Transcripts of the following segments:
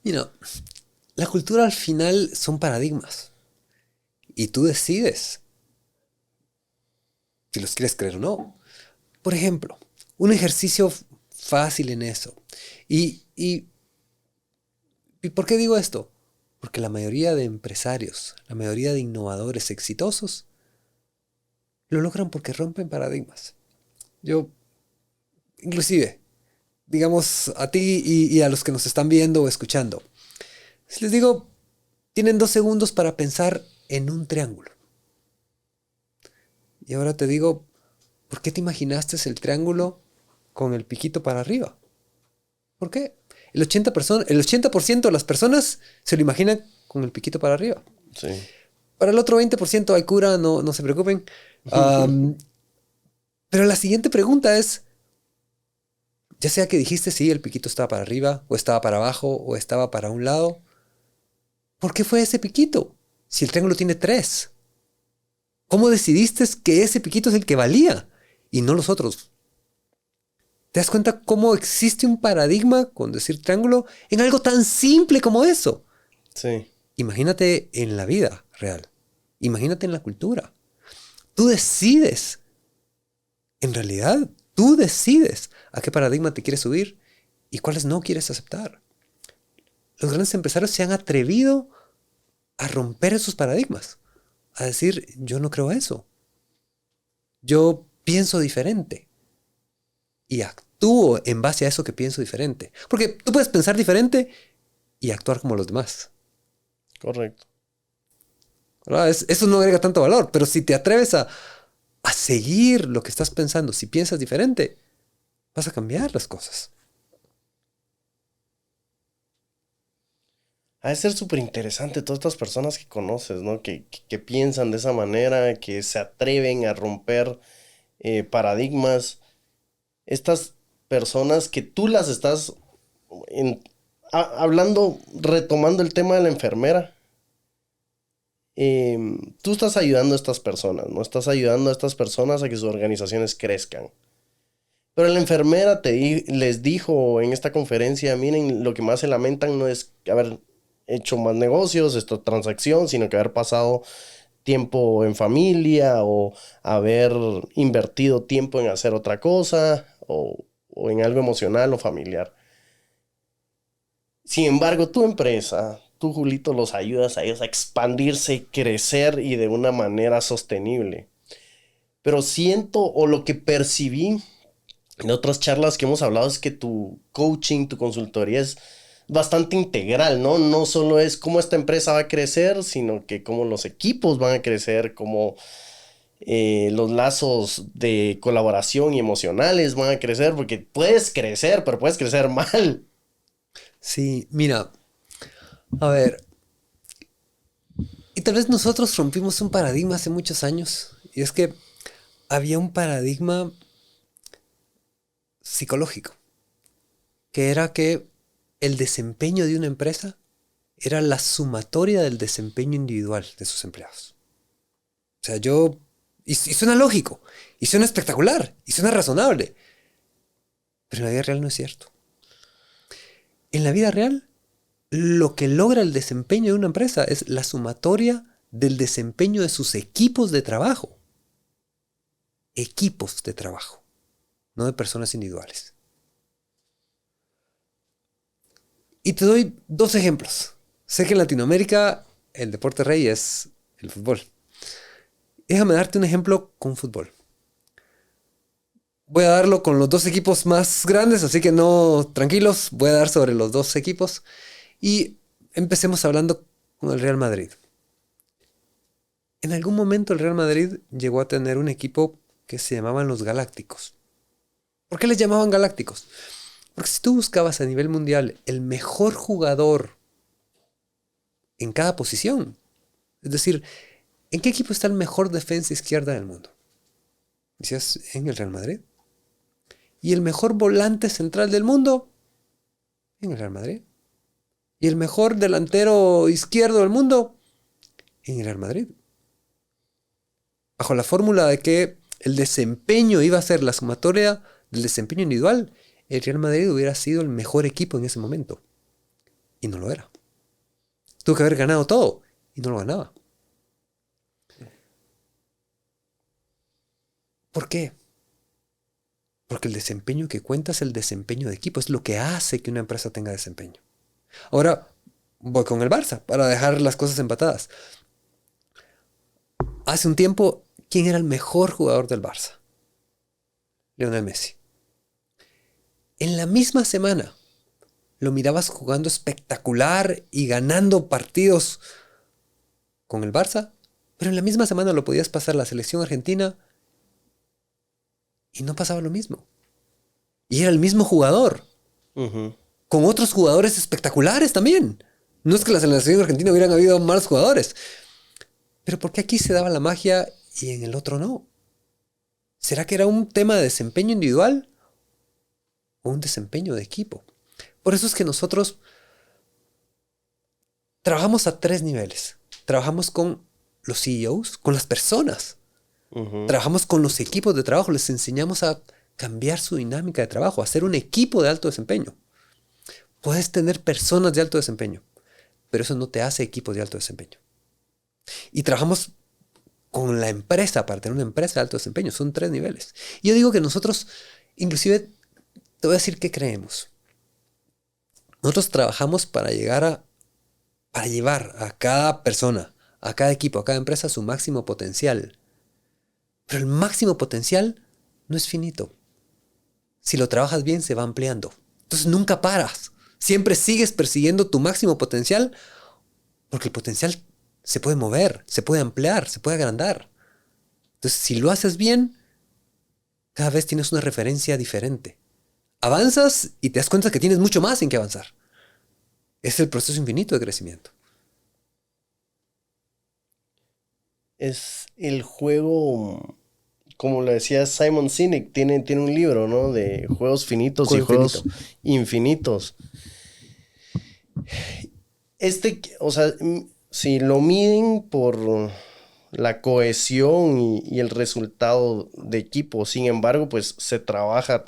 Mira, la cultura al final son paradigmas. Y tú decides si los quieres creer o no. Por ejemplo, un ejercicio fácil en eso. ¿Y por qué digo esto? Porque la mayoría de empresarios, la mayoría de innovadores exitosos, lo logran porque rompen paradigmas. Yo, inclusive, digamos a ti y a los que nos están viendo o escuchando, si les digo, tienen 2 segundos para pensar en un triángulo. Y ahora te digo, ¿por qué te imaginaste el triángulo con el piquito para arriba? ¿Por qué? El 80% de las personas se lo imaginan con el piquito para arriba. Sí. Para el otro 20% hay cura, no se preocupen. Am, pero la siguiente pregunta es, ya sea que dijiste sí, el piquito estaba para arriba, o estaba para abajo, o estaba para un lado, ¿por qué fue ese piquito? Si el triángulo tiene 3. ¿Cómo decidiste que ese piquito es el que valía y no los otros? ¿Te das cuenta cómo existe un paradigma con decir triángulo en algo tan simple como eso? Sí. Imagínate en la vida real. Imagínate en la cultura. Tú decides, en realidad, tú decides a qué paradigma te quieres subir y cuáles no quieres aceptar. Los grandes empresarios se han atrevido a romper esos paradigmas, a decir, yo no creo eso. Yo pienso diferente y actúo en base a eso que pienso diferente. Porque tú puedes pensar diferente y actuar como los demás. Correcto. ¿Verdad? Eso no agrega tanto valor, pero si te atreves a seguir lo que estás pensando, si piensas diferente, vas a cambiar las cosas. Ha de ser súper interesante todas estas personas que conoces, ¿no? Que piensan de esa manera, que se atreven a romper paradigmas. Estas personas que tú las estás en- hablando, retomando el tema de la enfermera. Tú estás ayudando a estas personas, ¿no? Estás ayudando a estas personas a que sus organizaciones crezcan. Pero la enfermera les dijo en esta conferencia, miren, lo que más se lamentan no es haber hecho más negocios, esta transacción, sino que haber pasado tiempo en familia o haber invertido tiempo en hacer otra cosa o en algo emocional o familiar. Sin embargo, tu empresa, tú, Julito, los ayudas a ellos a expandirse, crecer y de una manera sostenible. Pero siento, o lo que percibí en otras charlas que hemos hablado, es que tu coaching, tu consultoría es bastante integral, ¿no? No solo es cómo esta empresa va a crecer, sino que cómo los equipos van a crecer, cómo los lazos de colaboración y emocionales van a crecer, porque puedes crecer, pero puedes crecer mal. Sí, mira, a ver, y tal vez nosotros rompimos un paradigma hace muchos años, y es que había un paradigma psicológico, que era que el desempeño de una empresa era la sumatoria del desempeño individual de sus empleados. O sea, y suena lógico, y suena espectacular, y suena razonable, pero en la vida real no es cierto. En la vida real, lo que logra el desempeño de una empresa es la sumatoria del desempeño de sus equipos de trabajo. Equipos de trabajo, no de personas individuales. Y te doy 2 ejemplos. Sé que en Latinoamérica el deporte rey es el fútbol. Déjame darte un ejemplo con fútbol. Voy a darlo con los 2 equipos más grandes, así que no, tranquilos, voy a dar sobre los 2 equipos. Y empecemos hablando con el Real Madrid. En algún momento el Real Madrid llegó a tener un equipo que se llamaban los Galácticos. ¿Por qué les llamaban Galácticos? Porque si tú buscabas a nivel mundial el mejor jugador en cada posición, es decir, ¿en qué equipo está el mejor defensa izquierda del mundo? Decías, en el Real Madrid. ¿Y el mejor volante central del mundo? En el Real Madrid. ¿Y el mejor delantero izquierdo del mundo? En el Real Madrid. Bajo la fórmula de que el desempeño iba a ser la sumatoria del desempeño individual, el Real Madrid hubiera sido el mejor equipo en ese momento. y no lo era. Tuvo que haber ganado todo y no lo ganaba. ¿Por qué? Porque el desempeño que cuenta es el desempeño de equipo, es lo que hace que una empresa tenga desempeño. Ahora voy con el Barça para dejar las cosas empatadas. Hace un tiempo, ¿quién era el mejor jugador del Barça? Lionel Messi. En la misma semana lo mirabas jugando espectacular y ganando partidos con el Barça, pero en la misma semana lo podías pasar a la selección argentina y no pasaba lo mismo. Y era el mismo jugador, con otros jugadores espectaculares también. No es que en la selección argentina hubieran habido malos jugadores, pero ¿por qué aquí se daba la magia y en el otro no? ¿Será que era un tema de desempeño individual o un desempeño de equipo? Por eso es que nosotros trabajamos a 3 niveles. Trabajamos con los CEOs, con las personas. Trabajamos con los equipos de trabajo. Les enseñamos a cambiar su dinámica de trabajo, a hacer un equipo de alto desempeño. Puedes tener personas de alto desempeño, pero eso no te hace equipos de alto desempeño. Y trabajamos con la empresa para tener una empresa de alto desempeño. Son 3 niveles. Y yo digo que nosotros, inclusive, te voy a decir qué creemos. Nosotros trabajamos para llevar a cada persona, a cada equipo, a cada empresa su máximo potencial. Pero el máximo potencial no es finito. Si lo trabajas bien, se va ampliando. Entonces nunca paras. Siempre sigues persiguiendo tu máximo potencial porque el potencial se puede mover, se puede ampliar, se puede agrandar. Entonces, si lo haces bien, cada vez tienes una referencia diferente. Avanzas y te das cuenta que tienes mucho más en que avanzar. Es el proceso infinito de crecimiento. Es el juego, como lo decía Simon Sinek, tiene un libro, ¿no? De juegos finitos y juegos infinitos. O sea, si lo miden por la cohesión y el resultado de equipo, sin embargo, pues se trabaja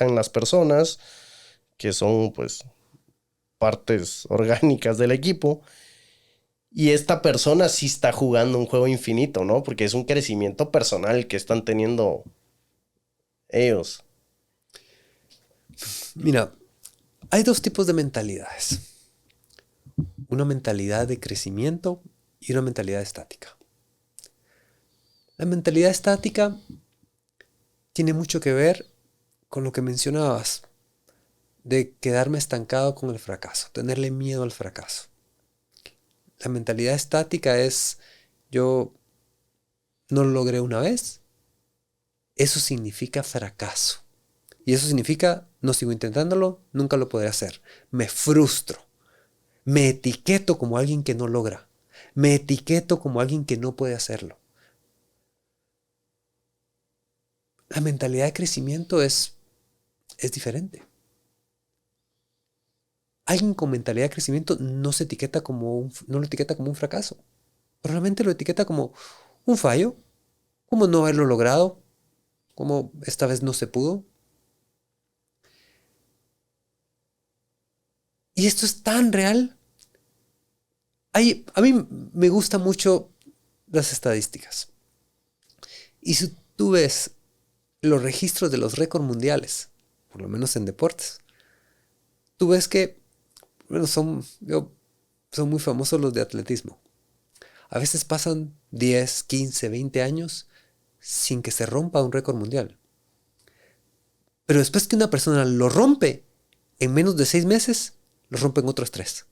en las personas, que son, pues, partes orgánicas del equipo. Y esta persona sí está jugando un juego infinito, ¿no? Porque es un crecimiento personal que están teniendo ellos. Mira, hay 2 tipos de mentalidades. Una mentalidad de crecimiento y una mentalidad estática. La mentalidad estática tiene mucho que ver con lo que mencionabas, de quedarme estancado con el fracaso, tenerle miedo al fracaso. La mentalidad estática es, yo no lo logré una vez, eso significa fracaso. Y eso significa, no sigo intentándolo, nunca lo podré hacer. Me frustro. Me etiqueto como alguien que no logra. Me etiqueto como alguien que no puede hacerlo. La mentalidad de crecimiento es diferente. Alguien con mentalidad de crecimiento no lo etiqueta como un fracaso. Probablemente lo etiqueta como un fallo, como no haberlo logrado, como esta vez no se pudo. Y esto es tan real. A mí me gustan mucho las estadísticas. Y si tú ves los registros de los récords mundiales, por lo menos en deportes, tú ves que bueno, son muy famosos los de atletismo. A veces pasan 10, 15, 20 años sin que se rompa un récord mundial. Pero después que una persona lo rompe, en menos de 6 meses, lo rompen otros 3.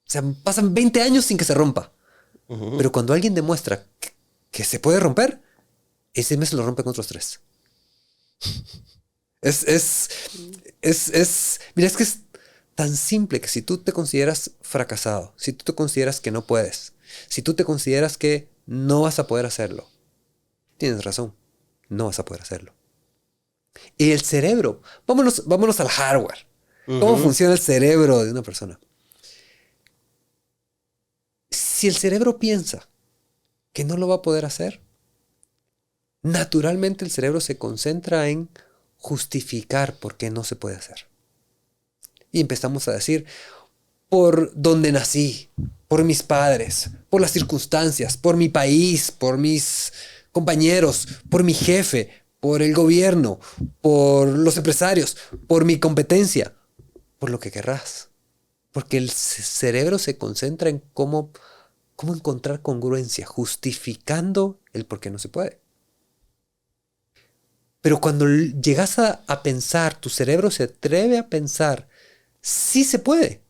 O sea, pasan 20 años sin que se rompa. Pero cuando alguien demuestra que se puede romper, en 6 meses lo rompen otros 3. Mira, es que es tan simple que si tú te consideras fracasado, si tú te consideras que no puedes, si tú te consideras que no vas a poder hacerlo, tienes razón, no vas a poder hacerlo. Y el cerebro, vámonos al hardware. ¿Cómo funciona el cerebro de una persona? Si el cerebro piensa que no lo va a poder hacer, naturalmente el cerebro se concentra en justificar por qué no se puede hacer. Y empezamos a decir, por donde nací, por mis padres, por las circunstancias, por mi país, por mis compañeros, por mi jefe, por el gobierno, por los empresarios, por mi competencia, por lo que querrás. Porque el cerebro se concentra en cómo encontrar congruencia, justificando el por qué no se puede. Pero cuando llegas a pensar, tu cerebro se atreve a pensar, sí se puede.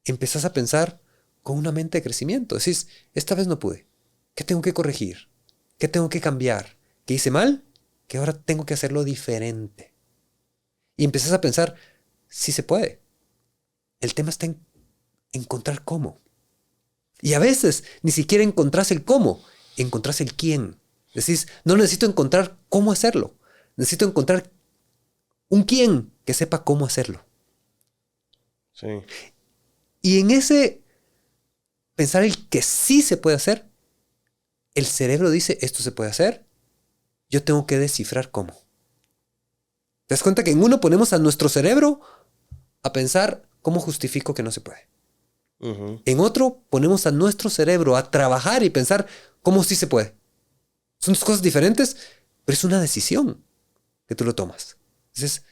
Empezás a pensar con una mente de crecimiento. Decís, esta vez no pude. ¿Qué tengo que corregir? ¿Qué tengo que cambiar? ¿Qué hice mal? Que ahora tengo que hacerlo diferente. Y empezás a pensar, sí se puede. El tema está en encontrar cómo. Y a veces ni siquiera encontrás el cómo, encontrás el quién. Decís, no necesito encontrar cómo hacerlo. Necesito encontrar un quién que sepa cómo hacerlo. Sí. Y en ese pensar el que sí se puede hacer, el cerebro dice, esto se puede hacer, yo tengo que descifrar cómo. ¿Te das cuenta que en uno ponemos a nuestro cerebro a pensar cómo justifico que no se puede? Uh-huh. En otro ponemos a nuestro cerebro a trabajar y pensar cómo sí se puede. Son dos cosas diferentes, pero es una decisión que tú lo tomas. Dices,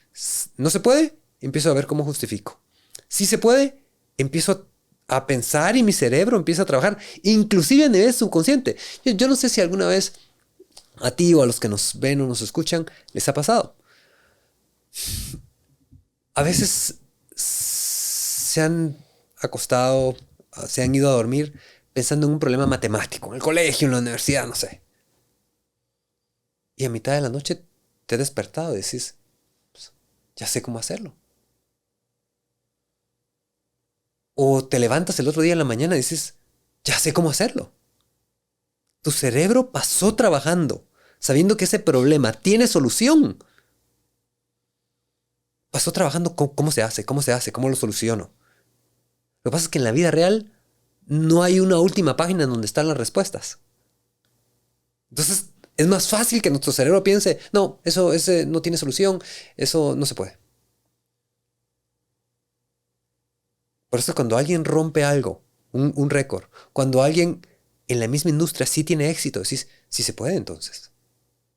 no se puede, empiezo a ver cómo justifico. Sí se puede, empiezo a pensar y mi cerebro empieza a trabajar, inclusive a nivel subconsciente. Yo no sé si alguna vez a ti o a los que nos ven o nos escuchan les ha pasado. A veces se han acostado, se han ido a dormir pensando en un problema matemático, en el colegio, en la universidad, no sé. Y a mitad de la noche te he despertado y decís, pues, ya sé cómo hacerlo. O te levantas el otro día en la mañana y dices, ya sé cómo hacerlo. Tu cerebro pasó trabajando, sabiendo que ese problema tiene solución. Pasó trabajando cómo se hace, cómo lo soluciono. Lo que pasa es que en la vida real no hay una última página en donde están las respuestas. Entonces es más fácil que nuestro cerebro piense, no, ese no tiene solución, eso no se puede. Por eso cuando alguien rompe algo, un récord, cuando alguien en la misma industria sí tiene éxito, decís, sí se puede entonces.